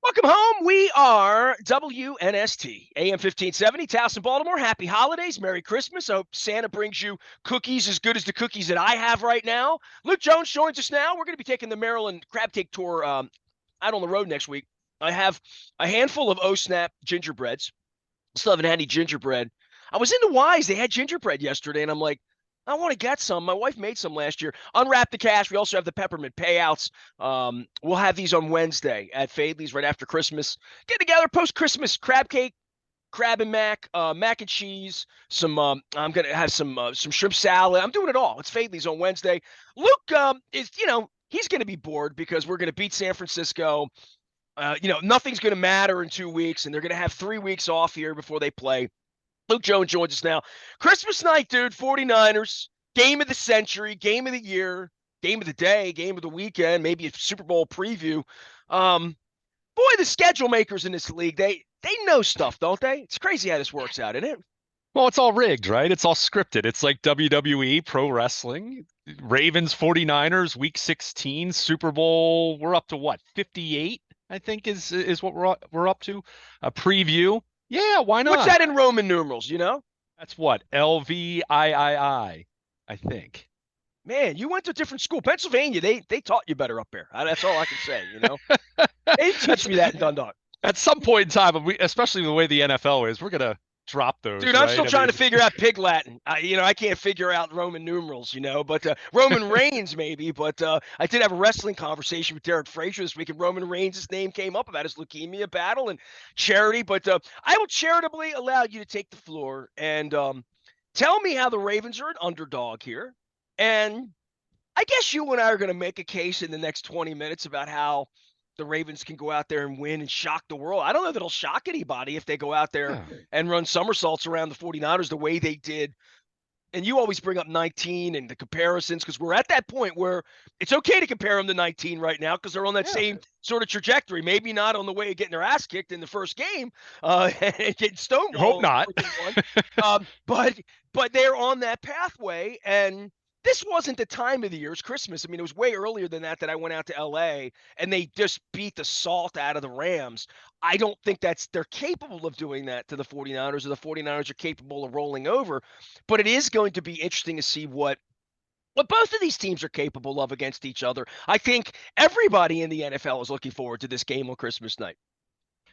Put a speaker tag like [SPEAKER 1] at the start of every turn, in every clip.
[SPEAKER 1] Welcome home. We are WNST, AM 1570, Towson, Baltimore. Happy holidays. Merry Christmas. I hope Santa brings you cookies as good as the cookies that I have right now. Luke Jones joins us now. We're going to be taking the Maryland Crab Cake Tour out on the road next week. I have a handful of O-Snap gingerbreads. Still haven't had any gingerbread. I was into Wise. They had gingerbread yesterday, and I'm like, I want to get some. My wife made some last year. Unwrap the cash. We also have the peppermint payouts. We'll have these on Wednesday at Fadley's right after Christmas. Get together post-Christmas. Crab cake, crab and mac and cheese. I'm gonna have some shrimp salad. I'm doing it all. It's Fadley's on Wednesday. Luke is he's gonna be bored because we're gonna beat San Francisco. Nothing's gonna matter in 2 weeks, and they're gonna have 3 weeks off here before they play. Luke Jones joins us now. Christmas night, dude, 49ers, game of the century, game of the year, game of the day, game of the weekend, maybe a Super Bowl preview. Boy, the schedule makers in this league, they know stuff, don't they? It's crazy how this works out, isn't it?
[SPEAKER 2] Well, it's all rigged, right? It's all scripted. It's like WWE, pro wrestling, Ravens, 49ers, week 16, Super Bowl. We're up to what? 58, I think is what we're up to. A preview. Yeah, why not?
[SPEAKER 1] What's that in Roman numerals,
[SPEAKER 2] That's what? LVIII, I think.
[SPEAKER 1] Man, you went to a different school. Pennsylvania, they taught you better up there. That's all I can say, They teach me that in Dundalk.
[SPEAKER 2] At some point in time, especially the way the NFL is, we're going to drop those.
[SPEAKER 1] Dude, I'm still trying to figure out Pig Latin. I can't figure out Roman numerals, but Roman Reigns maybe. But I did have a wrestling conversation with Derek Frazier this week, and Roman Reigns' name came up about his leukemia battle and charity. But I will charitably allow you to take the floor and tell me how the Ravens are an underdog here. And I guess you and I are going to make a case in the next 20 minutes about how the Ravens can go out there and win and shock the world. I don't know that it'll shock anybody if they go out there and run somersaults around the 49ers the way they did. And you always bring up 19 and the comparisons because we're at that point where it's okay to compare them to 19 right now because they're on that same sort of trajectory. Maybe not on the way of getting their ass kicked in the first game and getting stonewalled.
[SPEAKER 2] Hope not.
[SPEAKER 1] But they're on that pathway, and this wasn't the time of the year. It's Christmas. I mean, it was way earlier than that I went out to L.A., and they just beat the salt out of the Rams. I don't think they're capable of doing that to the 49ers, or the 49ers are capable of rolling over. But it is going to be interesting to see what both of these teams are capable of against each other. I think everybody in the NFL is looking forward to this game on Christmas night.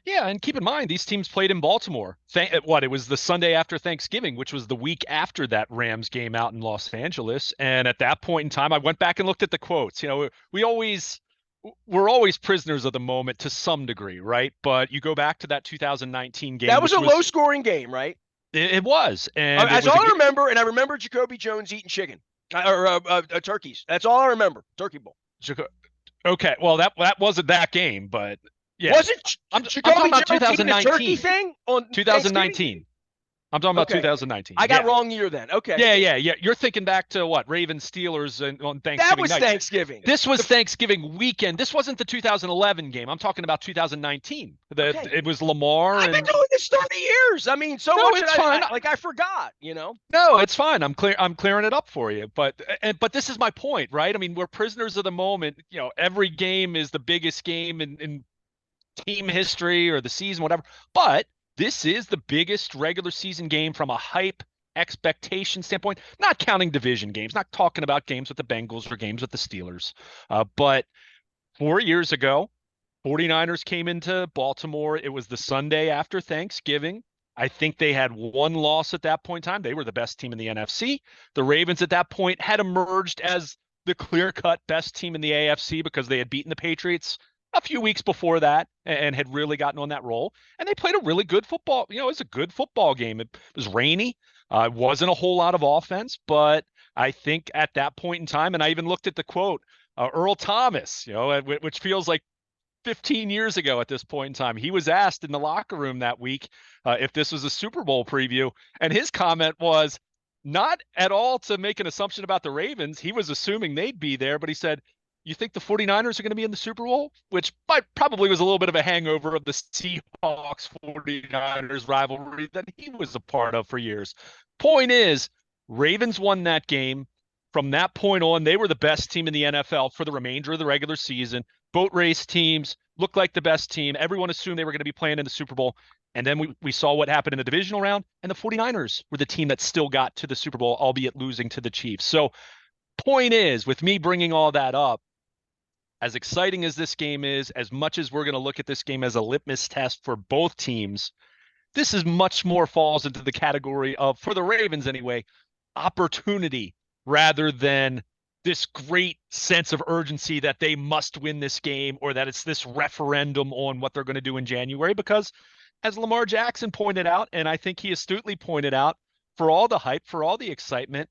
[SPEAKER 2] Yeah, and keep in mind, these teams played in Baltimore. It was the Sunday after Thanksgiving, which was the week after that Rams game out in Los Angeles. And at that point in time, I went back and looked at the quotes. We're always prisoners of the moment to some degree, right? But you go back to that 2019 game.
[SPEAKER 1] That was a low-scoring game, right?
[SPEAKER 2] It was. And
[SPEAKER 1] that's all I remember, and I remember Jacoby Jones eating chicken or turkeys. That's all I remember, Turkey Bowl.
[SPEAKER 2] Okay, well, that wasn't that game, but... Yeah.
[SPEAKER 1] Was it?
[SPEAKER 2] I'm talking about 2019.
[SPEAKER 1] Turkey thing on
[SPEAKER 2] 2019. I'm talking about 2019.
[SPEAKER 1] I got wrong year then. Okay.
[SPEAKER 2] Yeah. You're thinking back to what? Ravens Steelers on Thanksgiving
[SPEAKER 1] That was
[SPEAKER 2] night.
[SPEAKER 1] Thanksgiving.
[SPEAKER 2] This was Thanksgiving weekend. This wasn't the 2011 game. I'm talking about 2019. It was Lamar.
[SPEAKER 1] I've been doing this 30 years. I mean, much
[SPEAKER 2] it's fine.
[SPEAKER 1] I forgot,
[SPEAKER 2] No, it's fine. I'm clearing it up for you. But this is my point, right? I mean, we're prisoners of the moment. Every game is the biggest game in team history or the season, whatever. But this is the biggest regular season game from a hype expectation standpoint, not counting division games, not talking about games with the Bengals or games with the Steelers. But 4 years ago, 49ers came into Baltimore. It was the Sunday after Thanksgiving. I think they had one loss at that point in time. They were the best team in the NFC. The Ravens at that point had emerged as the clear-cut best team in the AFC because they had beaten the Patriots a few weeks before that and had really gotten on that roll. And they played a really good football. It was a good football game. It was rainy. It wasn't a whole lot of offense, but I think at that point in time, and I even looked at the quote, Earl Thomas, which feels like 15 years ago at this point in time, he was asked in the locker room that week if this was a Super Bowl preview. And his comment was not at all to make an assumption about the Ravens. He was assuming they'd be there, but he said, you think the 49ers are going to be in the Super Bowl? Which probably was a little bit of a hangover of the Seahawks-49ers rivalry that he was a part of for years. Point is, Ravens won that game. From that point on, they were the best team in the NFL for the remainder of the regular season. Boat race teams, looked like the best team. Everyone assumed they were going to be playing in the Super Bowl. And then we saw what happened in the divisional round, and the 49ers were the team that still got to the Super Bowl, albeit losing to the Chiefs. So, point is, with me bringing all that up, as exciting as this game is, as much as we're going to look at this game as a litmus test for both teams, this is much more falls into the category of, for the Ravens anyway, opportunity rather than this great sense of urgency that they must win this game or that it's this referendum on what they're going to do in January. Because as Lamar Jackson pointed out, and I think he astutely pointed out, for all the hype, for all the excitement,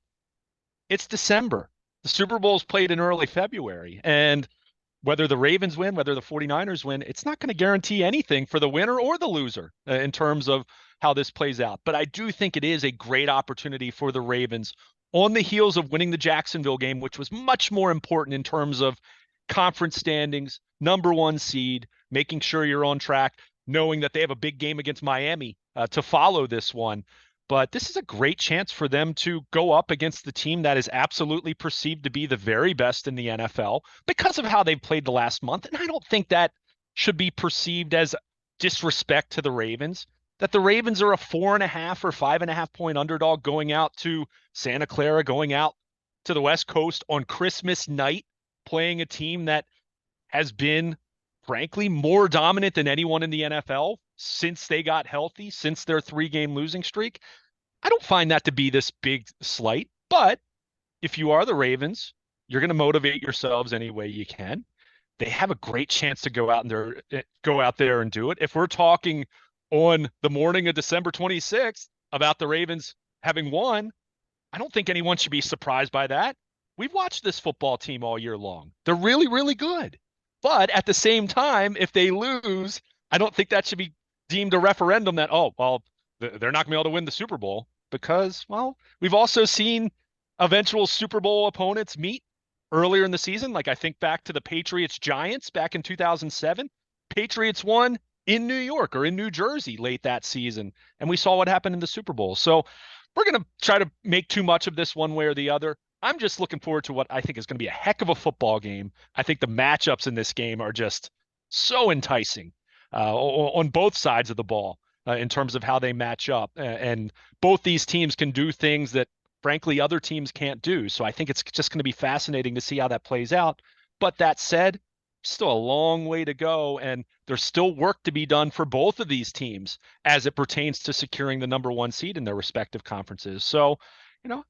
[SPEAKER 2] it's December. The Super Bowl is played in early February. And whether the Ravens win, whether the 49ers win, it's not going to guarantee anything for the winner or the loser in terms of how this plays out. But I do think it is a great opportunity for the Ravens on the heels of winning the Jacksonville game, which was much more important in terms of conference standings, number one seed, making sure you're on track, knowing that they have a big game against Miami to follow this one. But this is a great chance for them to go up against the team that is absolutely perceived to be the very best in the NFL because of how they've played the last month. And I don't think that should be perceived as disrespect to the Ravens, that the Ravens are a 4.5 or 5.5 point underdog going out to Santa Clara, going out to the West Coast on Christmas night, playing a team that has been, frankly, more dominant than anyone in the NFL since they got healthy, since their 3-game losing streak. I don't find that to be this big slight, but if you are the Ravens, you're going to motivate yourselves any way you can. They have a great chance to go out there and do it. If we're talking on the morning of December 26th about the Ravens having won, I don't think anyone should be surprised by that. We've watched this football team all year long. They're really, really good. But at the same time, if they lose, I don't think that should be deemed a referendum that, oh, well, they're not going to be able to win the Super Bowl because, well, we've also seen eventual Super Bowl opponents meet earlier in the season. Like I think back to the Patriots Giants back in 2007. Patriots won in New York or in New Jersey late that season, and we saw what happened in the Super Bowl. So we're going to try to make too much of this one way or the other. I'm just looking forward to what I think is going to be a heck of a football game. I think the matchups in this game are just so enticing on both sides of the ball in terms of how they match up. And both these teams can do things that, frankly, other teams can't do. So I think it's just going to be fascinating to see how that plays out. But that said, still a long way to go, and there's still work to be done for both of these teams as it pertains to securing the number one seed in their respective conferences. So,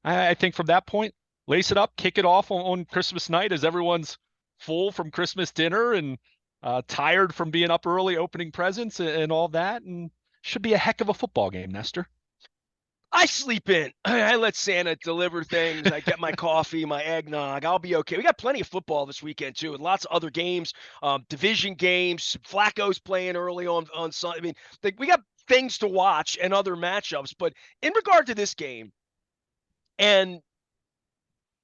[SPEAKER 2] I think from that point, lace it up, kick it off on Christmas night as everyone's full from Christmas dinner and tired from being up early opening presents and all that, and should be a heck of a football game, Nestor.
[SPEAKER 1] I sleep in. I let Santa deliver things. I get my coffee, my eggnog. I'll be okay. We got plenty of football this weekend too, and lots of other games, division games. Flacco's playing early on Sunday. I mean, we got things to watch and other matchups. But in regard to this game, and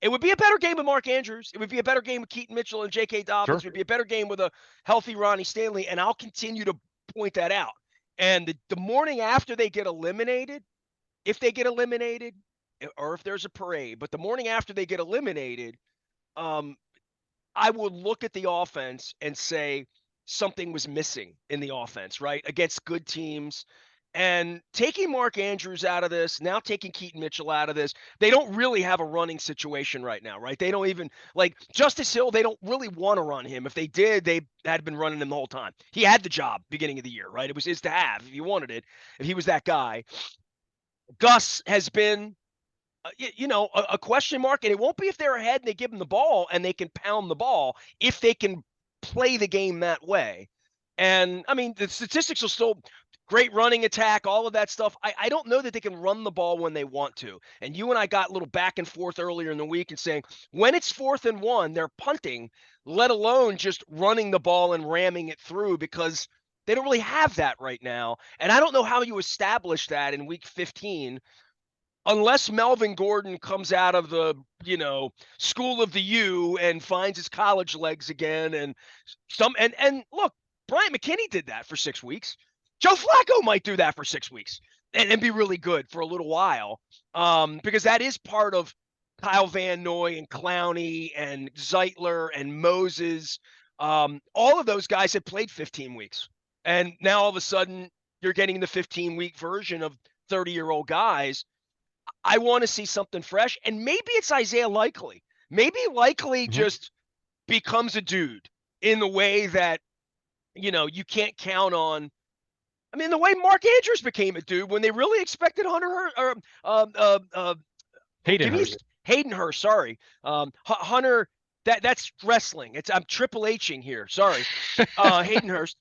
[SPEAKER 1] it would be a better game with Mark Andrews. It would be a better game with Keaton Mitchell and J.K. Dobbins.
[SPEAKER 2] Sure.
[SPEAKER 1] It would be a better game with a healthy Ronnie Stanley, and I'll continue to point that out. And the morning after they get eliminated, if they get eliminated or if there's a parade, but the morning after they get eliminated, I would look at the offense and say something was missing in the offense, right? Against good teams. And taking Mark Andrews out of this, now taking Keaton Mitchell out of this, they don't really have a running situation right now, right? They don't even, like Justice Hill, they don't really want to run him. If they did, they had been running him the whole time. He had the job beginning of the year, right? It was his to have if he wanted it, if he was that guy. Gus has been, a question mark, and it won't be if they're ahead and they give him the ball and they can pound the ball, if they can play the game that way. And, I mean, the statistics will still great running attack, all of that stuff. I don't know that they can run the ball when they want to. And you and I got a little back and forth earlier in the week and saying when it's 4th and 1, they're punting, let alone just running the ball and ramming it through because they don't really have that right now. And I don't know how you establish that in week 15 unless Melvin Gordon comes out of the, school of the U and finds his college legs again. And look, Bryant McKinney did that for 6 weeks. Joe Flacco might do that for 6 weeks and be really good for a little while because that is part of Kyle Van Noy and Clowney and Zeitler and Moses. all of those guys had played 15 weeks. And now all of a sudden you're getting the 15-week version of 30-year-old guys. I want to see something fresh. And maybe it's Isaiah Likely. Maybe Likely just becomes a dude in the way that, you can't count on. I mean, the way Mark Andrews became a dude when they really expected
[SPEAKER 2] Hayden Hurst.
[SPEAKER 1] Hayden Hurst, sorry. Hunter, that's wrestling. I'm Triple Hing here. Sorry. Hayden Hurst.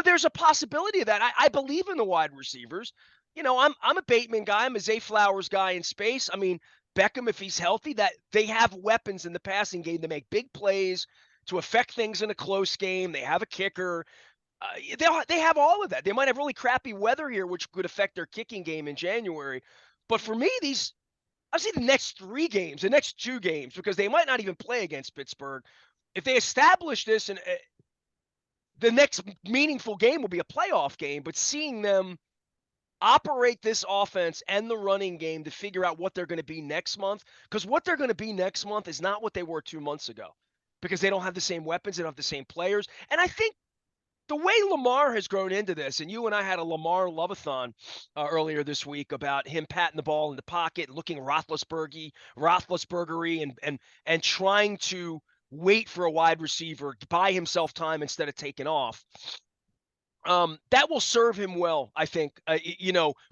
[SPEAKER 1] There's a possibility of that. I believe in the wide receivers. I'm a Bateman guy. I'm a Zay Flowers guy in space. I mean, Beckham, if he's healthy, that they have weapons in the passing game to make big plays, to affect things in a close game. They have a kicker. They have all of that. They might have really crappy weather here, which could affect their kicking game in January. But for me, I see the next 3 games, the next 2 games, because they might not even play against Pittsburgh. If they establish this, and the next meaningful game will be a playoff game, but seeing them operate this offense and the running game to figure out what they're going to be next month, because what they're going to be next month is not what they were 2 months ago, because they don't have the same weapons, they don't have the same players. And I think the way Lamar has grown into this, and you and I had a Lamar love-a-thon earlier this week about him patting the ball in the pocket, looking Roethlisbergery, and trying to wait for a wide receiver, buy himself time instead of taking off. That will serve him well, I think,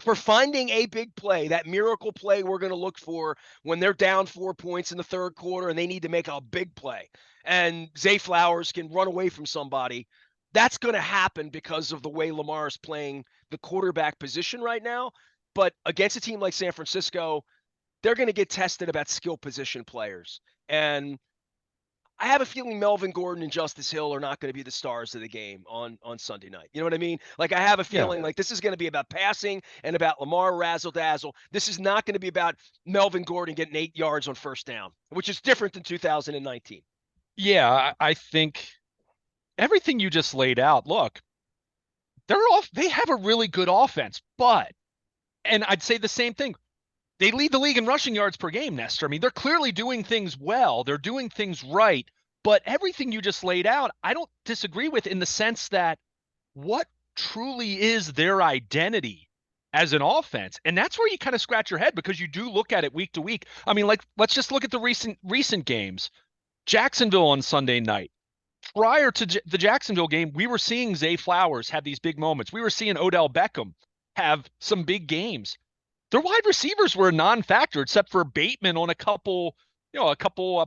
[SPEAKER 1] for finding a big play, that miracle play we're going to look for when they're down 4 points in the third quarter and they need to make a big play. And Zay Flowers can run away from somebody. That's going to happen because of the way Lamar is playing the quarterback position right now. But against a team like San Francisco, they're going to get tested about skill position players. And I have a feeling Melvin Gordon and Justice Hill are not going to be the stars of the game on Sunday night. You know what I mean? Like, I have a feeling like this is going to be about passing and about Lamar razzle-dazzle. This is not going to be about Melvin Gordon getting 8 yards on first down, which is different than 2019.
[SPEAKER 2] Yeah, I think everything you just laid out, look, they have a really good offense, and I'd say the same thing. They lead the league in rushing yards per game, Nestor. I mean, they're clearly doing things well. They're doing things right. But everything you just laid out, I don't disagree with, in the sense that what truly is their identity as an offense? And that's where you kind of scratch your head, because you do look at it week to week. I mean, like, let's just look at the recent games. Jacksonville on Sunday night. Prior to the Jacksonville game, we were seeing Zay Flowers have these big moments. We were seeing Odell Beckham have some big games. Their wide receivers were a non-factor, except for Bateman on a couple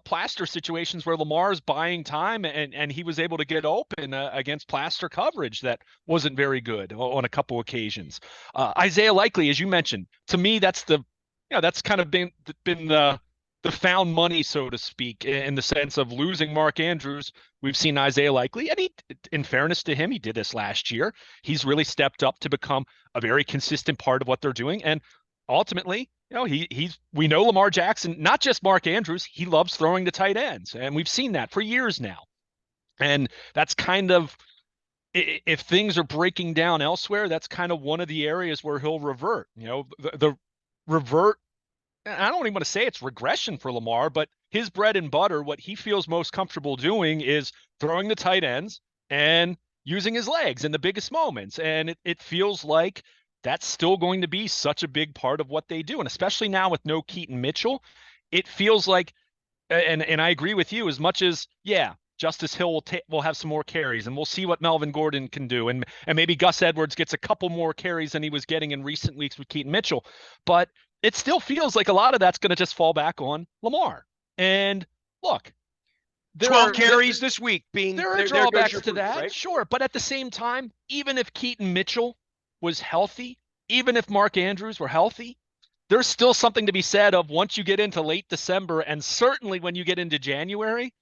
[SPEAKER 2] plaster situations where Lamar's buying time and he was able to get open against plaster coverage that wasn't very good on a couple occasions. Isaiah Likely, as you mentioned, to me, that's kind of been the found money, so to speak, in the sense of losing Mark Andrews. We've seen Isaiah Likely, and he, in fairness to him, he did this last year. He's really stepped up to become a very consistent part of what they're doing. And ultimately, we know Lamar Jackson, not just Mark Andrews, he loves throwing to tight ends. And we've seen that for years now. And that's kind of, if things are breaking down elsewhere, that's kind of one of the areas where he'll revert. The revert, I don't even want to say it's regression for Lamar, but his bread and butter, what he feels most comfortable doing, is throwing the tight ends and using his legs in the biggest moments. And it feels like that's still going to be such a big part of what they do. And especially now with no Keaton Mitchell, it feels like, and I agree with you, as much as, Justice Hill will have some more carries, and we'll see what Melvin Gordon can do. And maybe Gus Edwards gets a couple more carries than he was getting in recent weeks with Keaton Mitchell. But it still feels like a lot of that's going to just fall back on Lamar. And look,
[SPEAKER 1] 12 carries this week being
[SPEAKER 2] there are drawbacks to
[SPEAKER 1] proof,
[SPEAKER 2] that,
[SPEAKER 1] right?
[SPEAKER 2] Sure. But at the same time, even if Keaton Mitchell was healthy, even if Mark Andrews were healthy, there's still something to be said of, once you get into late December, and certainly when you get into January,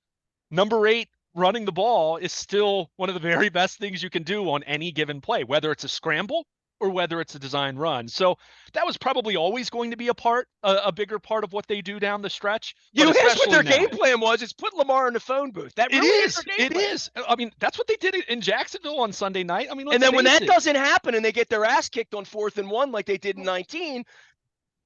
[SPEAKER 2] number 8 running the ball is still one of the very best things you can do on any given play, whether it's a scramble or whether it's a design run. So that was probably always going to be a bigger part of what they do down the stretch.
[SPEAKER 1] That's what their game plan was. It's put Lamar in the phone booth. That really is their game plan.
[SPEAKER 2] It is. I mean, that's what they did in Jacksonville on Sunday night. I mean,
[SPEAKER 1] and then when that doesn't happen and they get their ass kicked on 4th and 1 like they did in 19,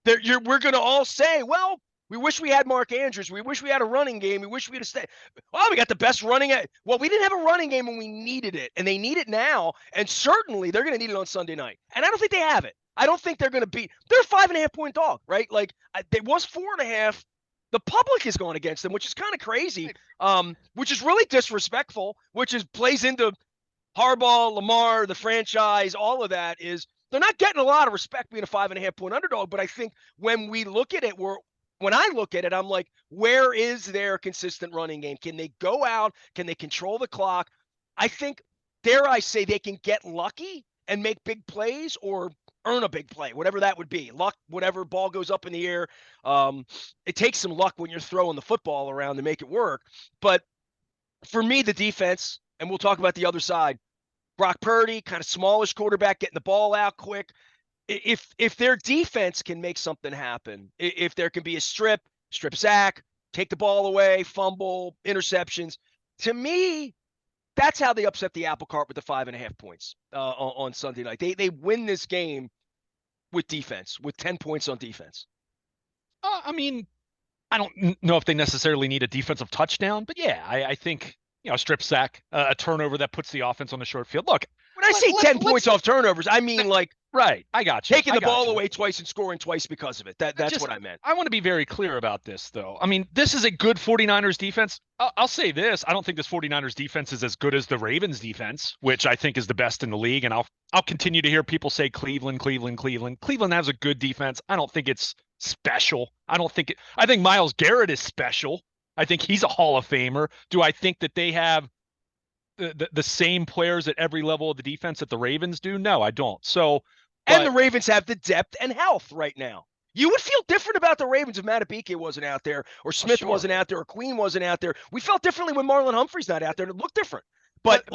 [SPEAKER 1] we're going to all say, well, We wish we had Mark Andrews. We wish we had a running game. We wish we had a stay. Oh, we got the best running. Well, we didn't have a running game when we needed it, and they need it now. And certainly they're going to need it on Sunday night. And I don't think they have it. I don't think they're going to beat. They're a 5.5-point dog, right? Like they was 4.5. The public is going against them, which is kind of crazy, which is really disrespectful, which is plays into Harbaugh, Lamar, the franchise, all of that is they're not getting a lot of respect being a 5.5-point underdog. But I think when we look at it, when I look at it, I'm like, where is their consistent running game? Can they go out? Can they control the clock? I think, dare I say, they can get lucky and make big plays or earn a big play, whatever that would be. Luck, whatever ball goes up in the air. It takes some luck when you're throwing the football around to make it work. But for me, the defense, and we'll talk about the other side, Brock Purdy, kind of smallish quarterback, getting the ball out quick. If their defense can make something happen, if there can be a strip sack, take the ball away, fumble, interceptions, to me, that's how they upset the apple cart with the 5.5 points on Sunday night. They win this game with defense, with 10 points on defense.
[SPEAKER 2] I mean, I don't know if they necessarily need a defensive touchdown, but yeah, I think, a strip sack, a turnover that puts the offense on the short field. Look,
[SPEAKER 1] when I say 10 points off turnovers, I mean like
[SPEAKER 2] right. I got you.
[SPEAKER 1] Taking the ball away twice and scoring twice because of it. That's what I meant.
[SPEAKER 2] I want to be very clear about this, though. I mean, this is a good 49ers defense. I'll say this. I don't think this 49ers defense is as good as the Ravens defense, which I think is the best in the league. And I'll continue to hear people say Cleveland. Cleveland has a good defense. I don't think it's special. I think Myles Garrett is special. I think he's a Hall of Famer. Do I think that they have the same players at every level of the defense that the Ravens do? No, I don't. So,
[SPEAKER 1] and the Ravens have the depth and health right now. You would feel different about the Ravens if Matabike wasn't out there, or Smith wasn't out there, or Queen wasn't out there. We felt differently when Marlon Humphrey's not out there. It looked different. But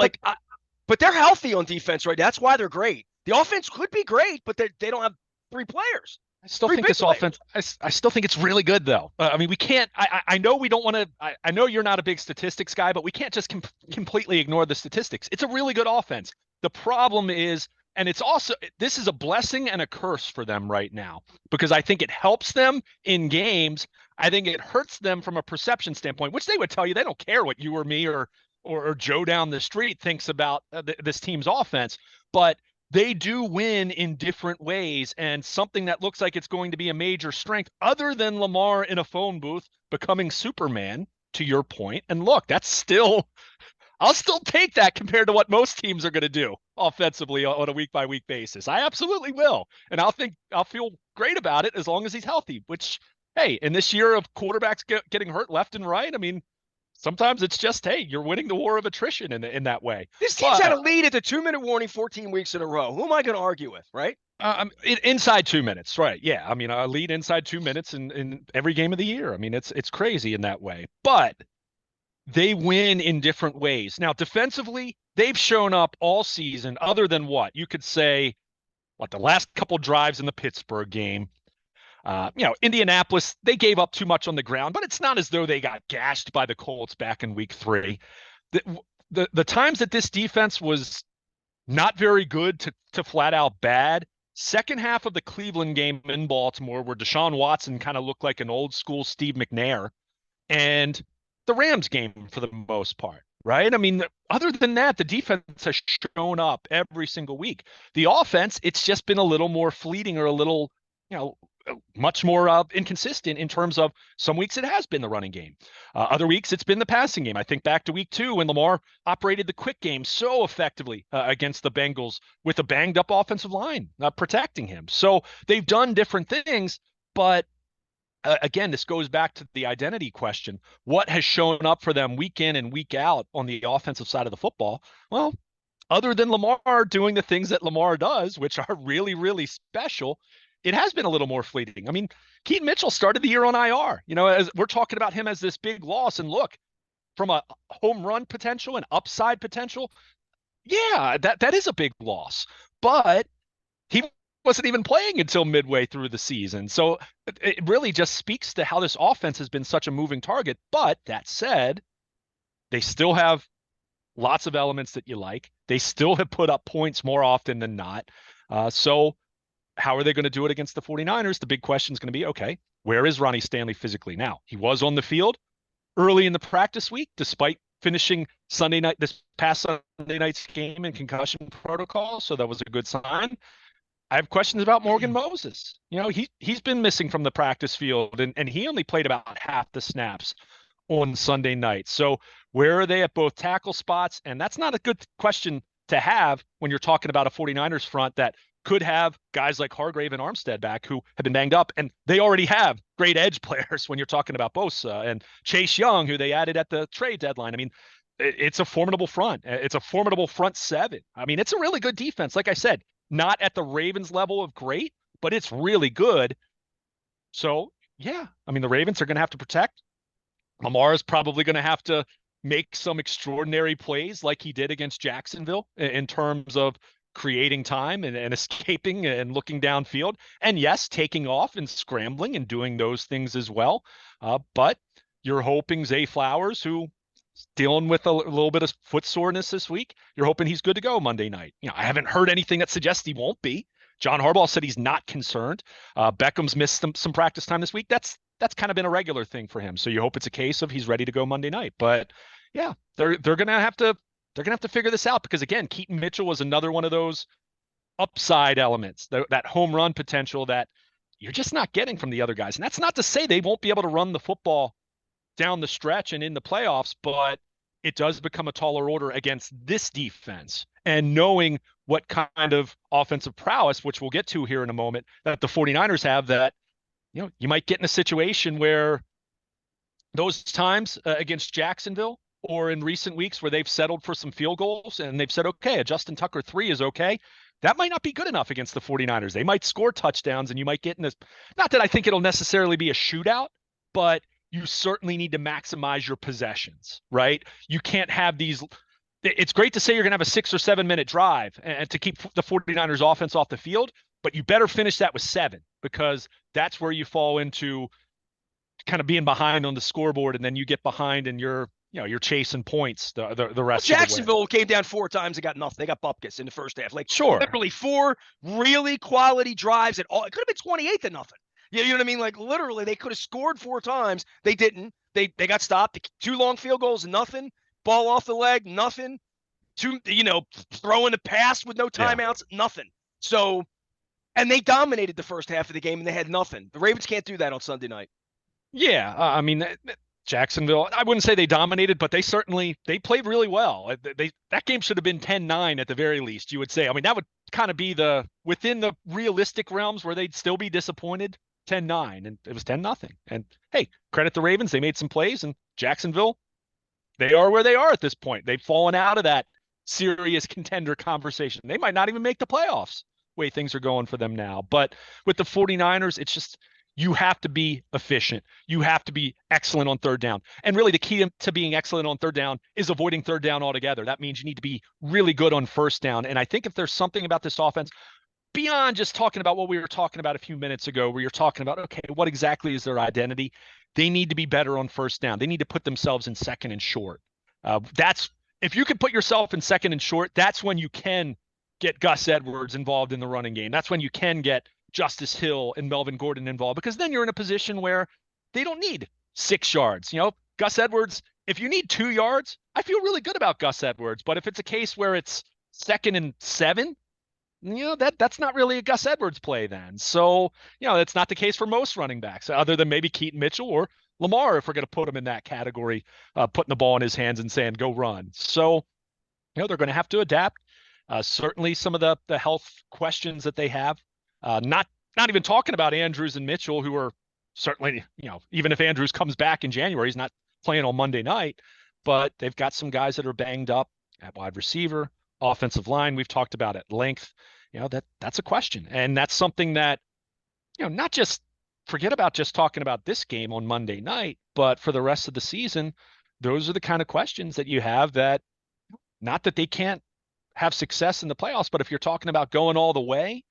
[SPEAKER 1] they're healthy on defense right now. That's why they're great. The offense could be great, but they don't have three players.
[SPEAKER 2] I still think this offense. I still think it's really good, though. I mean, we can't. I know we don't want to. I know you're not a big statistics guy, but we can't just completely ignore the statistics. It's a really good offense. The problem is, and it's also, this is a blessing and a curse for them right now, because I think it helps them in games. I think it hurts them from a perception standpoint, which they would tell you they don't care what you or me or Joe down the street thinks about this team's offense, but they do win in different ways, and something that looks like it's going to be a major strength, other than Lamar in a phone booth becoming Superman, to your point. And look, that's still, I'll still take that compared to what most teams are going to do offensively on a week-by-week basis. I absolutely will, and I'll feel great about it as long as he's healthy. Which, hey, in this year of quarterbacks getting hurt left and right, I mean, sometimes it's just, hey, you're winning the war of attrition in that way.
[SPEAKER 1] This team's had a lead at the 2-minute warning 14 weeks in a row. Who am I going to argue with, right?
[SPEAKER 2] Inside 2 minutes, right? Yeah, I mean, a lead inside 2 minutes in every game of the year. I mean, it's crazy in that way. But they win in different ways. Now, defensively, they've shown up all season, other than what? You could say, the last couple drives in the Pittsburgh game. Indianapolis, they gave up too much on the ground, but it's not as though they got gashed by the Colts back in week 3. The times that this defense was not very good to flat out bad, second half of the Cleveland game in Baltimore, where Deshaun Watson kind of looked like an old school Steve McNair, and the Rams game for the most part, right? I mean, other than that, the defense has shown up every single week. The offense, it's just been a little more fleeting, or a little, much more inconsistent in terms of, some weeks it has been the running game. Other weeks it's been the passing game. I think back to week 2 when Lamar operated the quick game so effectively against the Bengals with a banged up offensive line protecting him. So they've done different things, but again, this goes back to the identity question. What has shown up for them week in and week out on the offensive side of the football? Well, other than Lamar doing the things that Lamar does, which are really, really special, it has been a little more fleeting. I mean, Keaton Mitchell started the year on IR, as we're talking about him as this big loss. And look, from a home run potential and upside potential, yeah, that is a big loss. But he wasn't even playing until midway through the season. So it really just speaks to how this offense has been such a moving target. But that said, they still have lots of elements that you like. They still have put up points more often than not. So how are they going to do it against the 49ers? The big question is going to be, okay, where is Ronnie Stanley physically now? He was on the field early in the practice week, despite finishing this past Sunday night's game in concussion protocol. So that was a good sign. I have questions about Morgan Moses. He's been missing from the practice field, and he only played about half the snaps on Sunday night. So where are they at both tackle spots? And that's not a good question to have when you're talking about a 49ers front that could have guys like Hargrave and Armstead back who have been banged up, and they already have great edge players when you're talking about Bosa and Chase Young, who they added at the trade deadline. I mean, it's a formidable front. It's a formidable front seven. I mean, it's a really good defense. Like I said, not at the Ravens level of great, but it's really good. So, yeah, I mean, the Ravens are going to have to protect. Lamar is probably going to have to make some extraordinary plays like he did against Jacksonville in terms of creating time and escaping and looking downfield. And yes, taking off and scrambling and doing those things as well. But you're hoping Zay Flowers, who dealing with a little bit of foot soreness this week, you're hoping he's good to go Monday night. I haven't heard anything that suggests he won't be. John Harbaugh said he's not concerned. Beckham's missed some practice time this week. That's kind of been a regular thing for him. So you hope it's a case of he's ready to go Monday night. But yeah, they're gonna have to figure this out, because again, Keaton Mitchell was another one of those upside elements, that home run potential that you're just not getting from the other guys. And that's not to say they won't be able to run the football down the stretch and in the playoffs, but it does become a taller order against this defense. And knowing what kind of offensive prowess, which we'll get to here in a moment, that the 49ers have, that you might get in a situation where those times against Jacksonville or in recent weeks where they've settled for some field goals and they've said, okay, a Justin Tucker 3 is okay. That might not be good enough against the 49ers. They might score touchdowns and you might get in this. Not that I think it'll necessarily be a shootout, but you certainly need to maximize your possessions, right? You can't have these. It's great to say you're going to have a 6 or 7 minute drive and to keep the 49ers offense off the field, but you better finish that with 7, because that's where you fall into kind of being behind on the scoreboard, and then you get behind and you're chasing points the rest of the way.
[SPEAKER 1] Jacksonville came down 4 times and got nothing. They got bupkis in the first half. Like,
[SPEAKER 2] sure,
[SPEAKER 1] literally 4 really quality drives at all. It could have been 28 to nothing. You know what I mean? Like, literally, they could have scored 4 times. They didn't. They got stopped. 2 long field goals, nothing. Ball off the leg, nothing. 2, throwing the pass with no timeouts, nothing. So, and they dominated the first half of the game, and they had nothing. The Ravens can't do that on Sunday night.
[SPEAKER 2] Yeah, I mean, Jacksonville, I wouldn't say they dominated, but they played really well. That game should have been 10-9 at the very least, you would say. I mean, that would kind of be within the realistic realms where they'd still be disappointed. 10-9, and it was 10-0. And hey, credit the Ravens. They made some plays, and Jacksonville, they are where they are at this point. They've fallen out of that serious contender conversation. They might not even make the playoffs, the way things are going for them now. But with the 49ers, it's just, you have to be efficient. You have to be excellent on third down. And really the key to being excellent on third down is avoiding third down altogether. That means you need to be really good on first down. And I think if there's something about this offense, beyond just talking about what we were talking about a few minutes ago, where you're talking about, okay, what exactly is their identity? They need to be better on first down. They need to put themselves in second and short. If you can put yourself in second and short, that's when you can get Gus Edwards involved in the running game. That's when you can get Justice Hill and Melvin Gordon involved, because then you're in a position where they don't need 6 yards. Gus Edwards, if you need 2 yards, I feel really good about Gus Edwards. But if it's a case where it's 2nd and 7, that's not really a Gus Edwards play then. So, that's not the case for most running backs, other than maybe Keaton Mitchell or Lamar, if we're going to put him in that category, putting the ball in his hands and saying, go run. So, they're going to have to adapt. Certainly some of the health questions that they have, not even talking about Andrews and Mitchell, who are certainly, even if Andrews comes back in January, he's not playing on Monday night, but they've got some guys that are banged up at wide receiver, offensive line. We've talked about at length. That's a question. And that's something that, not just forget about just talking about this game on Monday night, but for the rest of the season, those are the kind of questions that you have, that not that they can't have success in the playoffs, but if you're talking about going all the way,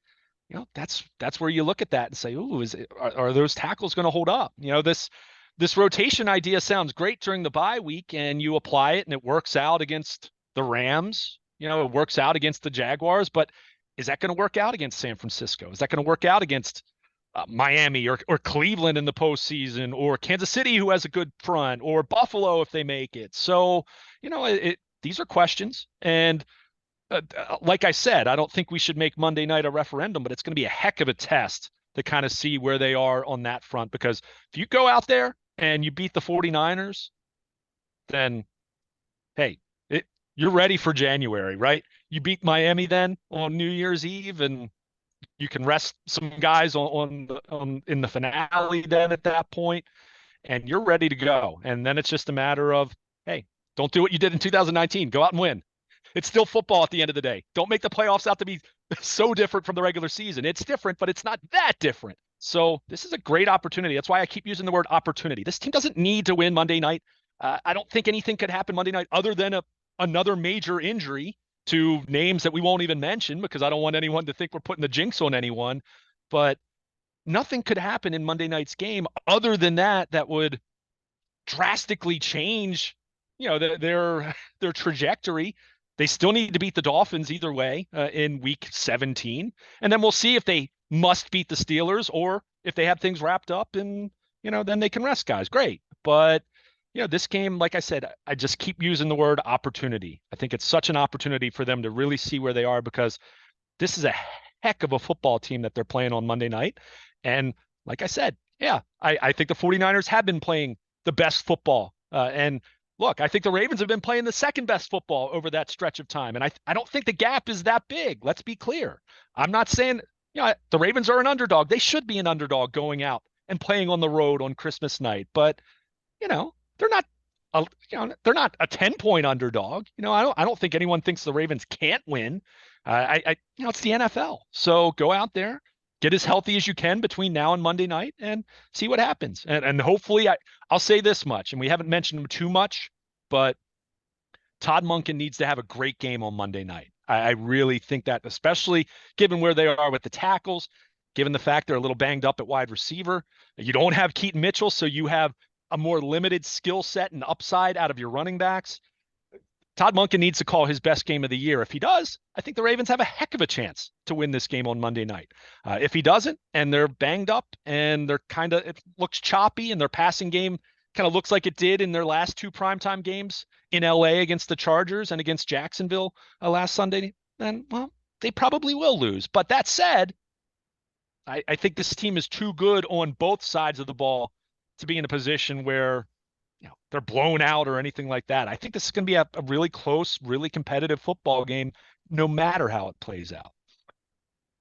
[SPEAKER 2] that's where you look at that and say, ooh, are those tackles going to hold up? This rotation idea sounds great during the bye week, and you apply it and it works out against the Rams. It works out against the Jaguars, but Is that going to work out against San Francisco? Is that going to work out against Miami or Cleveland in the postseason, or Kansas City, who has a good front, or Buffalo if they make it? So, these are questions. And like I said, I don't think we should make Monday night a referendum, but it's going to be a heck of a test to kind of see where they are on that front. Because if you go out there and you beat the 49ers, then hey, you're ready for January, right? You beat Miami then on New Year's Eve, and you can rest some guys on in the finale then at that point, and you're ready to go. And then it's just a matter of, hey, don't do what you did in 2019. Go out and win. It's still football at the end of the day. Don't make the playoffs out to be so different from the regular season. It's different, but it's not that different. So this is a great opportunity. That's why I keep using the word opportunity. This team doesn't need to win Monday night. I don't think anything could happen Monday night other than another major injury to names that we won't even mention, because I don't want anyone to think we're putting the jinx on anyone. But nothing could happen in Monday night's game other than that would drastically change, their trajectory. They still need to beat the Dolphins either way in week 17. And then we'll see if they must beat the Steelers, or if they have things wrapped up and, then they can rest guys. Great. But, this game, like I said, I just keep using the word opportunity. I think it's such an opportunity for them to really see where they are, because this is a heck of a football team that they're playing on Monday night. And like I said, yeah, I think the 49ers have been playing the best football. And look, I think the Ravens have been playing the second best football over that stretch of time. And I don't think the gap is that big. Let's be clear. I'm not saying, the Ravens are an underdog. They should be an underdog going out and playing on the road on Christmas night. But, they're not they're not a 10-point underdog. I don't think anyone thinks the Ravens can't win. It's the NFL. So go out there, get as healthy as you can between now and Monday night, and see what happens. And hopefully, I'll say this much, and we haven't mentioned him too much, but Todd Monken needs to have a great game on Monday night. I really think that, especially given where they are with the tackles, given the fact they're a little banged up at wide receiver. You don't have Keaton Mitchell, so you have a more limited skill set and upside out of your running backs. Todd Monken needs to call his best game of the year. If he does, I think the Ravens have a heck of a chance to win this game on Monday night. If he doesn't, and they're banged up and it looks choppy, and their passing game kind of looks like it did in their last two primetime games in LA against the Chargers and against Jacksonville last Sunday, then, well, they probably will lose. But that said, I think this team is too good on both sides of the ball to be in a position where they're blown out or anything like that. I think this is going to be a really close, really competitive football game, no matter how it plays out.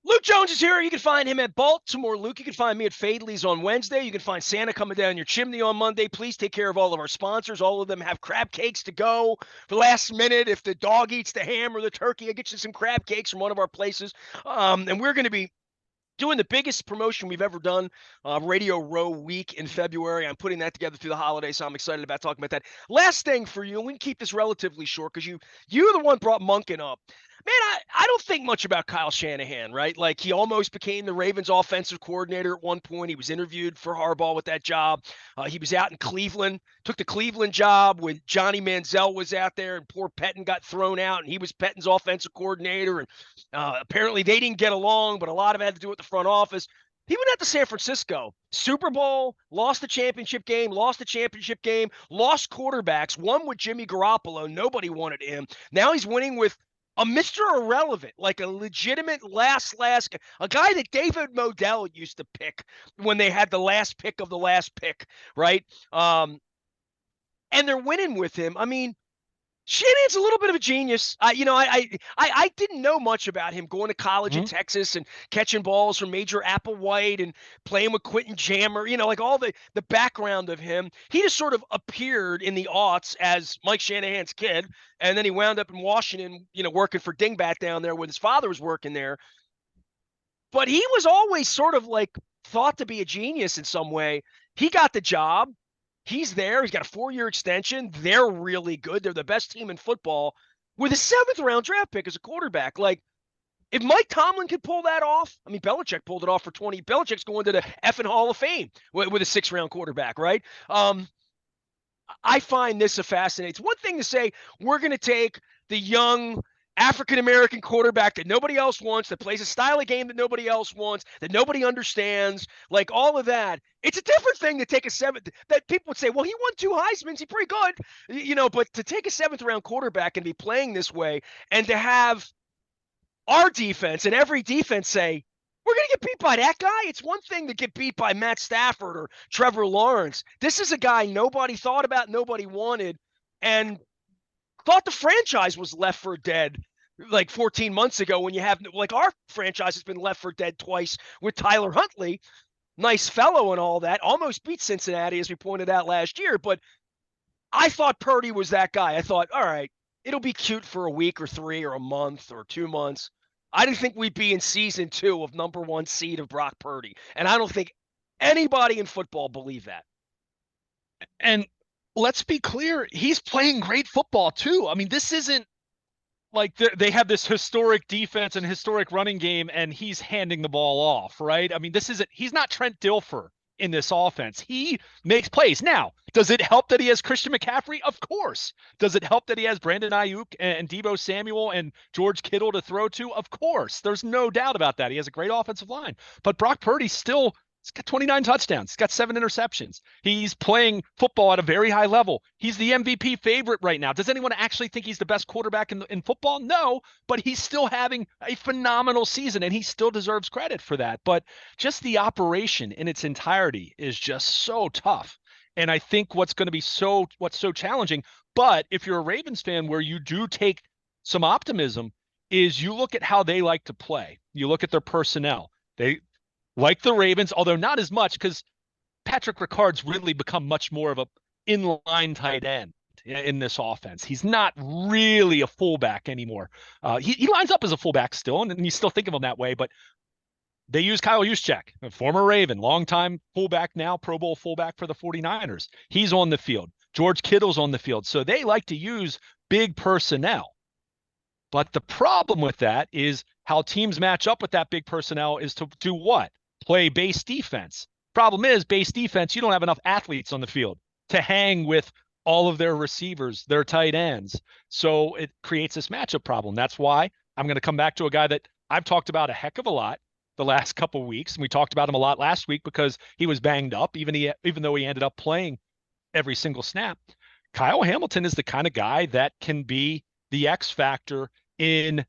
[SPEAKER 1] Luke Jones is here. You can find him at Baltimore Luke. You can find me at Fadley's on Wednesday. You can find Santa coming down your chimney on Monday. Please take care of all of our sponsors. All of them have crab cakes to go for last minute. If the dog eats the ham or the turkey, I get you some crab cakes from one of our places. And we're going to be doing the biggest promotion we've ever done, Radio Row Week in February. I'm putting that together through the holidays, so I'm excited about talking about that. Last thing for you, and we can keep this relatively short because you're the one brought Monken up. Man, I don't think much about Kyle Shanahan, right? Like, he almost became the Ravens offensive coordinator at one point. He was interviewed for Harbaugh with that job. He was out in Cleveland, took the Cleveland job when Johnny Manziel was out there, and poor Pettin got thrown out, and he was Pettin's offensive coordinator. And apparently they didn't get along, but a lot of it had to do with the front office. He went out to San Francisco, Super Bowl, lost the championship game, lost quarterbacks, won with Jimmy Garoppolo. Nobody wanted him. Now he's winning with a Mr. Irrelevant, like a legitimate a guy that David Modell used to pick when they had the last pick of the last pick, right? And they're winning with him. I mean, Shanahan's a little bit of a genius. I didn't know much about him going to college in Texas and catching balls from Major Applewhite and playing with Quentin Jammer, like all the background of him. He just sort of appeared in the aughts as Mike Shanahan's kid, and then he wound up in Washington, working for Dingbat down there when his father was working there. But he was always sort of like thought to be a genius in some way. He got the job. He's there. He's got a 4-year extension. They're really good. They're the best team in football with a 7th-round draft pick as a quarterback. Like, if Mike Tomlin could pull that off, I mean, Belichick pulled it off for 20. Belichick's going to the effing Hall of Fame with a 6th-round quarterback, right? I find this a fascinating. It's one thing to say we're going to take the young, African-American quarterback that nobody else wants, that plays a style of game that nobody else wants, that nobody understands, like all of that. It's a different thing to take a seventh, that people would say, well, he won 2 Heismans, he's pretty good, but to take a seventh round quarterback and be playing this way, and to have our defense and every defense say, we're going to get beat by that guy. It's one thing to get beat by Matt Stafford or Trevor Lawrence. This is a guy nobody thought about, nobody wanted, and thought the franchise was left for dead like 14 months ago, when you have, like, our franchise has been left for dead twice with Tyler Huntley. Nice fellow and all that. Almost beat Cincinnati, as we pointed out last year. But I thought Purdy was that guy. I thought, all right, it'll be cute for a week or 3 or a month or 2 months. I didn't think we'd be in season 2 of number 1 seed of Brock Purdy. And I don't think anybody in football believed that.
[SPEAKER 2] And let's be clear, he's playing great football too. I mean, this isn't like they have this historic defense and historic running game and he's handing the ball off, right? I mean, he's not Trent Dilfer in this offense. He makes plays. Now, does it help that he has Christian McCaffrey? Of course. Does it help that he has Brandon Ayuk and Deebo Samuel and George Kittle to throw to? Of course. There's no doubt about that. He has a great offensive line. But Brock Purdy still, he's got 29 touchdowns. He's got 7 interceptions. He's playing football at a very high level. He's the MVP favorite right now. Does anyone actually think he's the best quarterback in football? No, but he's still having a phenomenal season, and he still deserves credit for that. But just the operation in its entirety is just so tough. And I think what's so challenging, but if you're a Ravens fan, where you do take some optimism, is you look at how they like to play. You look at their personnel. They, like the Ravens, although not as much, because Patrick Ricard's really become much more of a inline tight end in this offense. He's not really a fullback anymore. He lines up as a fullback still, and you still think of him that way, but they use Kyle Juszczyk, a former Raven, longtime fullback, now Pro Bowl fullback for the 49ers. He's on the field. George Kittle's on the field. So they like to use big personnel. But the problem with that is how teams match up with that big personnel is to do what? Play base defense. Problem is, base defense, you don't have enough athletes on the field to hang with all of their receivers, their tight ends. So it creates this matchup problem. That's why I'm going to come back to a guy that I've talked about a heck of a lot the last couple of weeks. And we talked about him a lot last week because he was banged up, even though he ended up playing every single snap. Kyle Hamilton is the kind of guy that can be the X factor in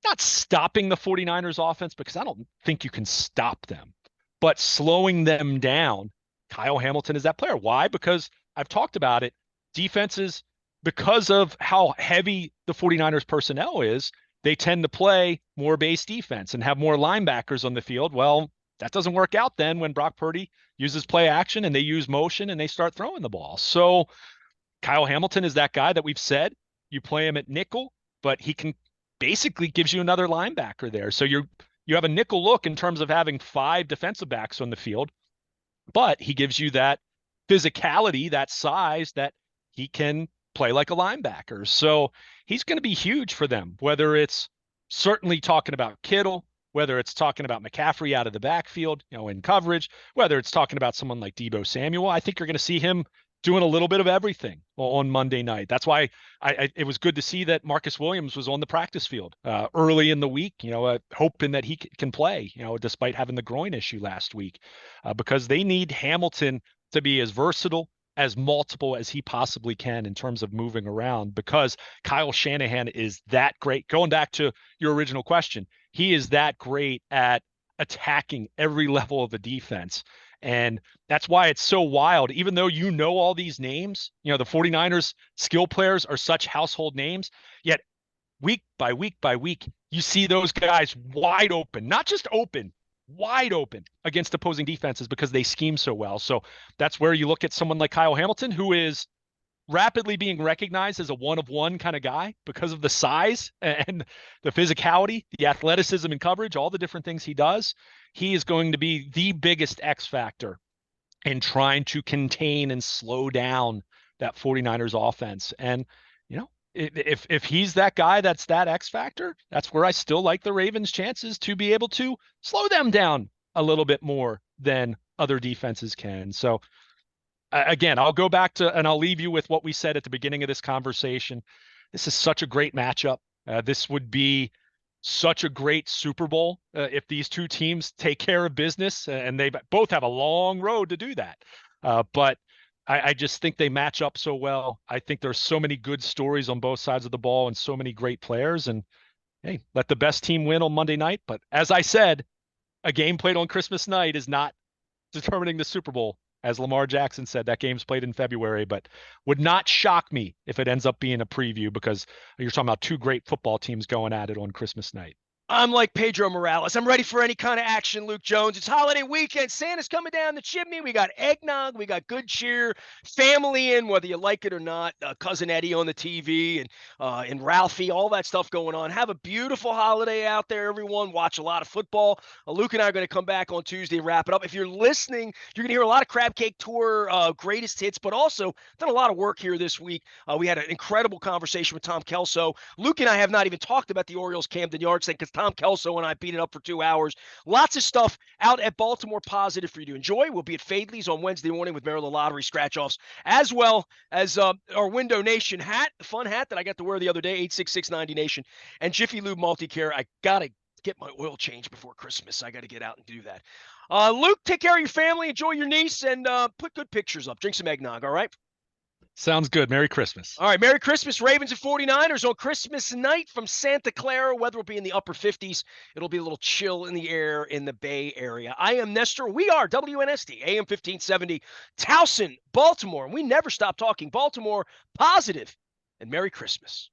[SPEAKER 2] not stopping the 49ers offense, because I don't think you can stop them, but slowing them down. Kyle Hamilton is that player. Why? Because I've talked about it. Defenses, because of how heavy the 49ers personnel is, they tend to play more base defense and have more linebackers on the field. Well, that doesn't work out then when Brock Purdy uses play action and they use motion and they start throwing the ball. So Kyle Hamilton is that guy that we've said you play him at nickel, but he can basically gives you another linebacker there. So you have a nickel look in terms of having 5 defensive backs on the field, but he gives you that physicality, that size, that he can play like a linebacker. So he's going to be huge for them, whether it's certainly talking about Kittle, whether it's talking about McCaffrey out of the backfield, in coverage, whether it's talking about someone like Deebo Samuel. I think you're going to see him doing a little bit of everything on Monday night. That's why it was good to see that Marcus Williams was on the practice field early in the week, hoping that he can play, despite having the groin issue last week, because they need Hamilton to be as versatile, as multiple as he possibly can in terms of moving around, because Kyle Shanahan is that great. Going back to your original question, he is that great at attacking every level of the defense. And that's why it's so wild. Even though all these names, the 49ers skill players are such household names, yet week by week by week, you see those guys wide open, not just open, wide open against opposing defenses because they scheme so well. So that's where you look at someone like Kyle Hamilton, who is rapidly being recognized as a one-of-one kind of guy because of the size and the physicality, the athleticism and coverage, all the different things he does. He is going to be the biggest X factor in trying to contain and slow down that 49ers offense. And, if he's that guy, that's that X factor, that's where I still like the Ravens' chances to be able to slow them down a little bit more than other defenses can. So again, I'll go back to, and I'll leave you with what we said at the beginning of this conversation. This is such a great matchup. This would be such a great Super Bowl if these two teams take care of business, and they both have a long road to do that. But I just think they match up so well. I think there's so many good stories on both sides of the ball and so many great players. And hey, let the best team win on Monday night. But as I said, a game played on Christmas night is not determining the Super Bowl. As Lamar Jackson said, that game's played in February, but would not shock me if it ends up being a preview because you're talking about two great football teams going at it on Christmas night.
[SPEAKER 1] I'm like Pedro Morales. I'm ready for any kind of action, Luke Jones. It's holiday weekend. Santa's coming down the chimney. We got eggnog. We got good cheer. Family in, whether you like it or not. Cousin Eddie on the TV and Ralphie, all that stuff going on. Have a beautiful holiday out there, everyone. Watch a lot of football. Luke and I are going to come back on Tuesday and wrap it up. If you're listening, you're going to hear a lot of Crab Cake Tour greatest hits, but also done a lot of work here this week. We had an incredible conversation with Tom Kelso. Luke and I have not even talked about the Orioles Camden Yards thing because Tom Kelso and I beat it up for 2 hours. Lots of stuff out at Baltimore Positive for you to enjoy. We'll be at Fadley's on Wednesday morning with Maryland Lottery scratch-offs, as well as our Window Nation hat, the fun hat that I got to wear the other day, 86690 Nation, and Jiffy Lube Multicare. I got to get my oil changed before Christmas. I got to get out and do that. Luke, take care of your family. Enjoy your niece, and put good pictures up. Drink some eggnog, all right?
[SPEAKER 2] Sounds good. Merry Christmas.
[SPEAKER 1] All right, Merry Christmas, Ravens and 49ers on Christmas night from Santa Clara. Weather will be in the upper 50s. It'll be a little chill in the air in the Bay Area. I am Nestor. We are WNST, AM 1570, Towson, Baltimore. And we never stop talking Baltimore positive. And Merry Christmas.